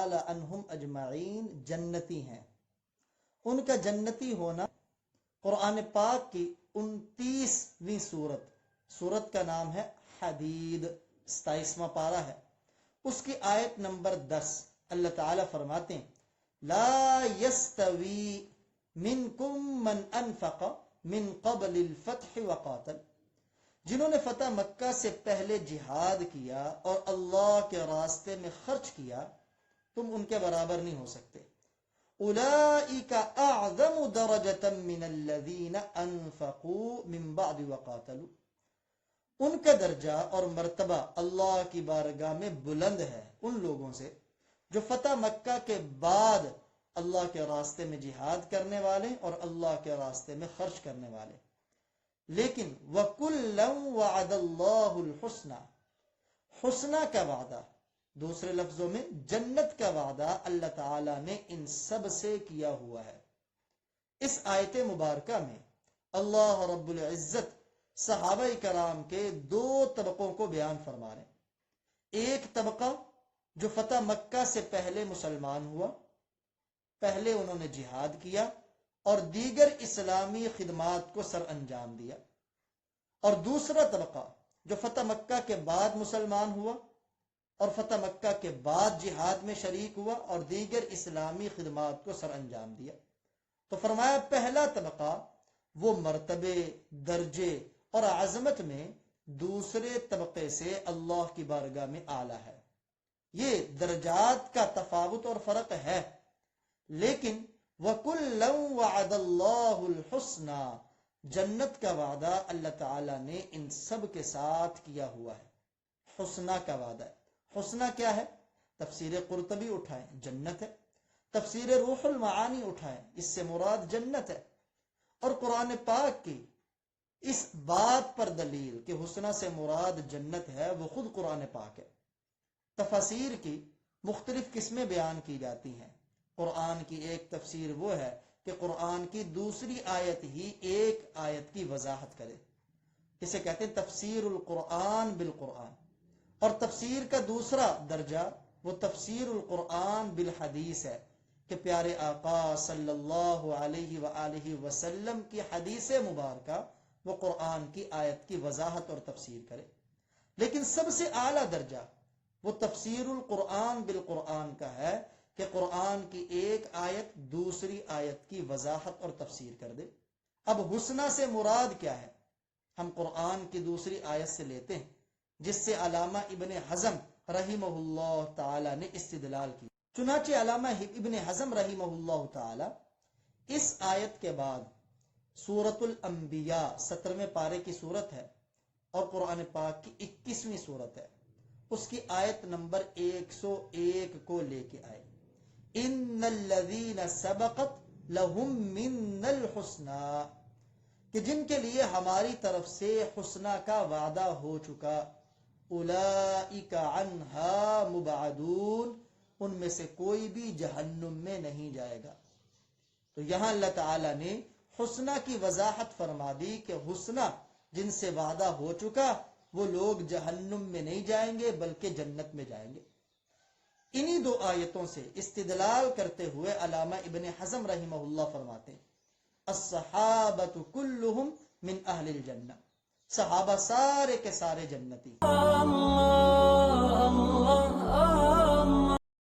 تعالی عنہم اجمعین جنتی ہیں. ان کا جنتی ہونا قرآن پاک کی 29ویں سورت کا نام ہے حدید، 27واں پارہ ہے، اس کی آیت نمبر 10. اللہ تعالیٰ فرماتے ہیں لا یستوی منکم من انفق من قبل الفتح وقاتل، جنہوں نے فتح مکہ سے پہلے جہاد کیا اور اللہ کے راستے میں خرچ کیا، تم ان کے برابر نہیں ہو سکتے. اولئک اعظم درجۃ من الذین انفقوا من بعد وقاتلوا، ان کا درجہ اور مرتبہ اللہ کی بارگاہ میں بلند ہے ان لوگوں سے جو فتح مکہ کے بعد اللہ کے راستے میں جہاد کرنے والے اور اللہ کے راستے میں خرچ کرنے والے. لیکن وَكُلًّا وَعَدَ اللَّهُ الْحُسْنَى، حسنہ کا وعدہ، دوسرے لفظوں میں جنت کا وعدہ اللہ تعالیٰ نے ان سب سے کیا ہوا ہے. اس آیت مبارکہ میں اللہ رب العزت صحابہ کرام کے 2 طبقوں کو بیان فرما رہے ہیں. ایک طبقہ جو فتح مکہ سے پہلے مسلمان ہوا، پہلے انہوں نے جہاد کیا اور دیگر اسلامی خدمات کو سر انجام دیا، اور دوسرا طبقہ جو فتح مکہ کے بعد مسلمان ہوا اور فتح مکہ کے بعد جہاد میں شریک ہوا اور دیگر اسلامی خدمات کو سر انجام دیا. تو فرمایا پہلا طبقہ وہ مرتبے، درجے اور عظمت میں دوسرے طبقے سے اللہ کی بارگاہ میں اعلیٰ ہے. یہ درجات کا تفاوت اور فرق ہے، لیکن وَكُلًّا وَعَدَ اللَّهُ الْحُسْنَى، جنت کا وعدہ اللہ تعالیٰ نے ان سب کے ساتھ کیا ہوا ہے. حسنہ کا وعدہ ہے. حسنہ کیا ہے؟ تفسیر قرطبی اٹھائیں، جنت ہے. تفسیر روح المعانی اٹھائیں، اس سے مراد جنت ہے. اور قرآن پاک کی اس بات پر دلیل کہ حسنہ سے مراد جنت ہے وہ خود قرآن پاک ہے. تفاسیر کی مختلف قسمیں بیان کی جاتی ہیں. قرآن کی ایک تفسیر وہ ہے کہ قرآن کی دوسری آیت ہی ایک آیت کی وضاحت کرے، اسے کہتے ہیں تفسیر القرآن بالقرآن. اور تفسیر کا دوسرا درجہ وہ تفسیر القرآن بالحدیث ہے کہ پیارے آقا صلی اللہ علیہ وآلہ وسلم کی حدیث مبارکہ وہ قرآن کی آیت کی وضاحت اور تفسیر کرے. لیکن سب سے اعلیٰ درجہ وہ تفسیر القرآن بالقرآن کا ہے کہ قرآن کی ایک آیت دوسری آیت کی وضاحت اور تفسیر کر دے. اب حسنہ سے مراد کیا ہے؟ ہم قرآن کی دوسری آیت سے لیتے ہیں جس سے علامہ ابن حزم رحمہ اللہ تعالی نے استدلال کی. چنانچہ علامہ ابن حزم رحمہ اللہ تعالی اس آیت کے بعد سورۃ الانبیاء 17ویں پارے کی سورت ہے اور قرآن پاک کی 21ویں سورت ہے، اس کی آیت نمبر 101 کو لے کے آئے. ان الذین سبقت لہم من الحسنى، کہ جن کے لیے ہماری طرف سے حسنہ کا وعدہ ہو چکا، اولئک عنہا مبعدون، ان میں سے کوئی بھی جہنم میں نہیں جائے گا. تو یہاں اللہ تعالی نے حسنہ کی وضاحت فرما دی کہ حسنہ جن سے وعدہ ہو چکا وہ لوگ جہنم میں نہیں جائیں گے بلکہ جنت میں جائیں گے. انہی 2 آیتوں سے استدلال کرتے ہوئے علامہ ابن حزم رحمہ اللہ فرماتے ہیں الصحابۃ کلہم من اہل الجنہ، صحابہ سارے کے سارے جنتی.